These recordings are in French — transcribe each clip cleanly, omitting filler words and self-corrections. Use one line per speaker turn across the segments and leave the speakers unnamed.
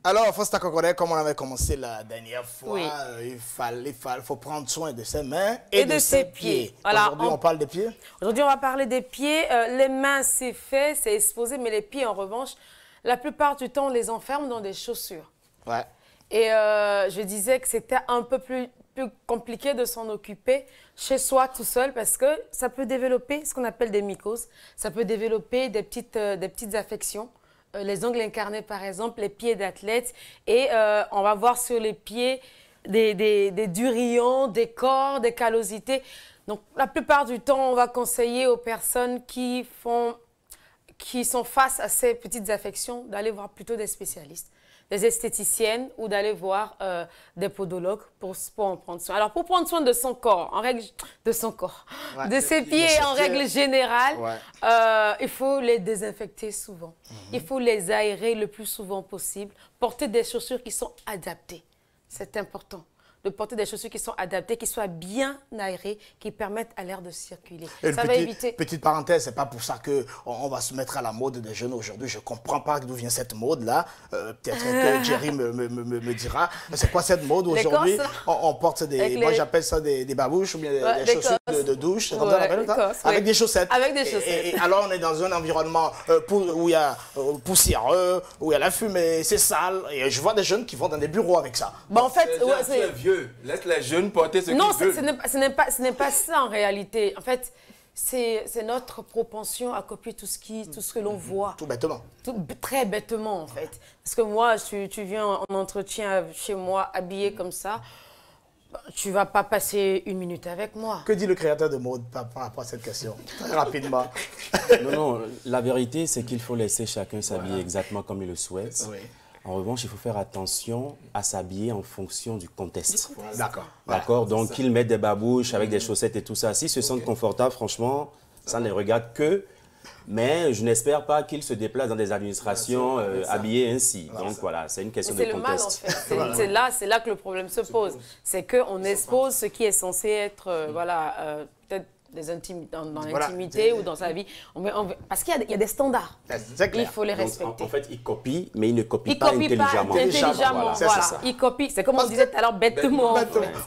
Alors, Fosta Kokoré, comme on avait commencé la dernière fois,
Oui.
il faut prendre soin de ses mains
et de ses pieds. Voilà,
Aujourd'hui, on parle des pieds.
Aujourd'hui, on va parler des pieds. Les mains, c'est fait, c'est exposé, mais les pieds, en revanche, la plupart du temps, on les enferme dans des chaussures.
Ouais.
Et je disais que c'était un peu plus compliqué de s'en occuper chez soi tout seul parce que ça peut développer ce qu'on appelle des mycoses. Ça peut développer des petites affections. Les ongles incarnés, par exemple, les pieds d'athlète. Et on va voir sur les pieds des durillons, des corps, des callosités. Donc, la plupart du temps, on va conseiller aux personnes qui sont face à ces petites affections d'aller voir plutôt des spécialistes, des esthéticiennes ou d'aller voir des podologues pour en prendre soin. Alors, pour prendre soin de son corps,
Ouais,
de ses pieds en règle générale,
ouais.
il faut les désinfecter souvent. Il faut les aérer le plus souvent possible. Porter des chaussures qui sont adaptées. C'est important de porter des chaussures qui sont adaptées, qui soient bien aérées, qui permettent à l'air de circuler. Ça va éviter...
Petite parenthèse, c'est pas pour ça qu'on va se mettre à la mode des jeunes aujourd'hui. Je comprends pas d'où vient cette mode-là. Peut-être que Jerry me dira. C'est quoi cette mode aujourd'hui? On porte des... Moi, j'appelle ça des babouches ou bien des chaussures de douche. C'est comme ça qu'on appelle ça? Avec des chaussettes.
Avec des chaussettes.
Et alors, on est dans un environnement où il y a poussiéreux, où il y a la fumée, c'est sale. Et je vois des jeunes qui vont dans des bureaux avec ça.
Bon, en fait,
c'est vieux. Laisse les jeunes porter ce qu'ils veulent.
Non, ce n'est pas ça en réalité. En fait, c'est notre propension à copier tout ce que l'on voit.
Tout bêtement.
Très bêtement, en fait. Parce que moi, tu viens en entretien chez moi, habillé comme ça, tu ne vas pas passer une minute avec moi.
Que dit le créateur de mode par rapport à cette question? Très rapidement.
Non, la vérité, c'est qu'il faut laisser chacun s'habiller exactement comme il le souhaite.
Oui.
En revanche, il faut faire attention à s'habiller en fonction du contexte.
D'accord.
D'accord. Donc, qu'ils mettent des babouches avec des chaussettes et tout ça. S'ils se sentent confortables, franchement, ça ne les regarde que. Mais je n'espère pas qu'ils se déplacent dans des administrations habillés ainsi. Donc, voilà, c'est une question de contexte.
C'est le mal, en fait. C'est là que le problème se pose. C'est qu'on expose ce qui est censé être, peut-être dans l'intimité ou dans sa vie. Parce qu'il y a des standards. Il faut les respecter.
Donc, en fait, ils copient, mais ils ne copient pas intelligemment.
Voilà. Ils copient. C'est comme on disait tout à l'heure, bêtement.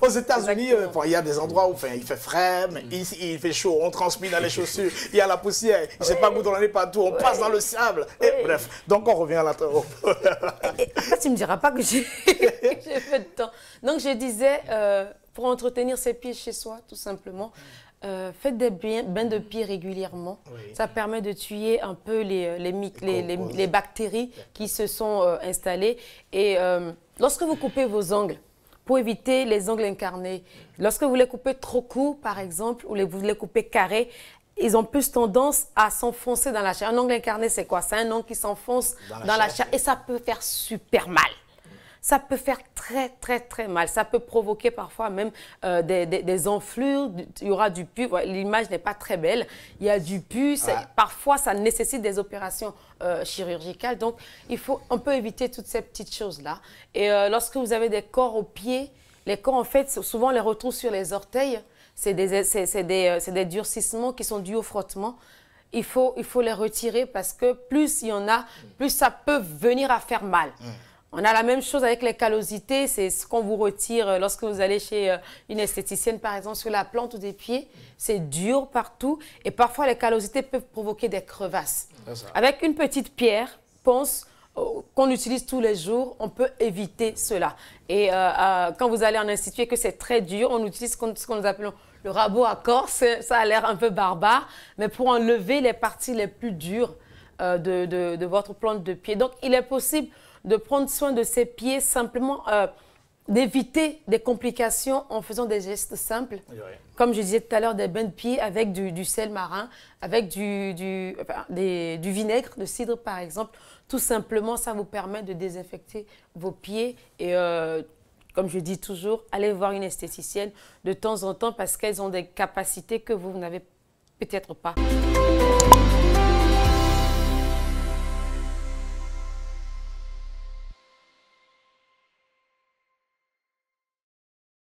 Aux États-Unis, il y a des endroits où il fait frais, mais ici, il fait chaud. On transpire dans les chaussures. Il y a la poussière. Je ne sais pas où on est partout. On passe dans le sable. Et bref, donc on revient à la trompe.
Tu ne me diras pas que j'ai fait de temps. Donc, je disais, pour entretenir ses pieds chez soi, tout simplement, faites des bains de pieds régulièrement. Oui. Ça permet de tuer un peu les bactéries qui se sont installées. Et lorsque vous coupez vos ongles, pour éviter les ongles incarnés, lorsque vous les coupez trop courts, par exemple, ou vous les coupez carrés, ils ont plus tendance à s'enfoncer dans la chair. Un ongle incarné, c'est quoi? C'est un ongle qui s'enfonce dans la chair et ça peut faire super mal. Ça peut faire très, très, très mal. Ça peut provoquer parfois même des enflures. Il y aura du pus. L'image n'est pas très belle. Il y a du pus. Ouais. Parfois, ça nécessite des opérations chirurgicales. Donc, on peut éviter toutes ces petites choses-là. Et lorsque vous avez des corps aux pieds, les corps, en fait, souvent, on les retrouve sur les orteils. C'est des durcissements qui sont dus au frottement. Il faut les retirer parce que plus il y en a, plus ça peut venir à faire mal. On a la même chose avec les callosités, c'est ce qu'on vous retire lorsque vous allez chez une esthéticienne, par exemple, sur la plante des pieds. C'est dur partout et parfois les callosités peuvent provoquer des crevasses. Avec une petite pierre, ponce, qu'on utilise tous les jours, on peut éviter cela. Et quand vous allez en institut et que c'est très dur, on utilise ce qu'on nous appelle le rabot à corse. Ça a l'air un peu barbare, mais pour enlever les parties les plus dures de votre plante de pied. Donc, il est possible de prendre soin de ses pieds, simplement d'éviter des complications en faisant des gestes simples. Oui. Comme je disais tout à l'heure, des bains de pieds avec du sel marin, avec du vinaigre de cidre par exemple. Tout simplement, ça vous permet de désinfecter vos pieds et comme je dis toujours, allez voir une esthéticienne de temps en temps parce qu'elles ont des capacités que vous n'avez peut-être pas.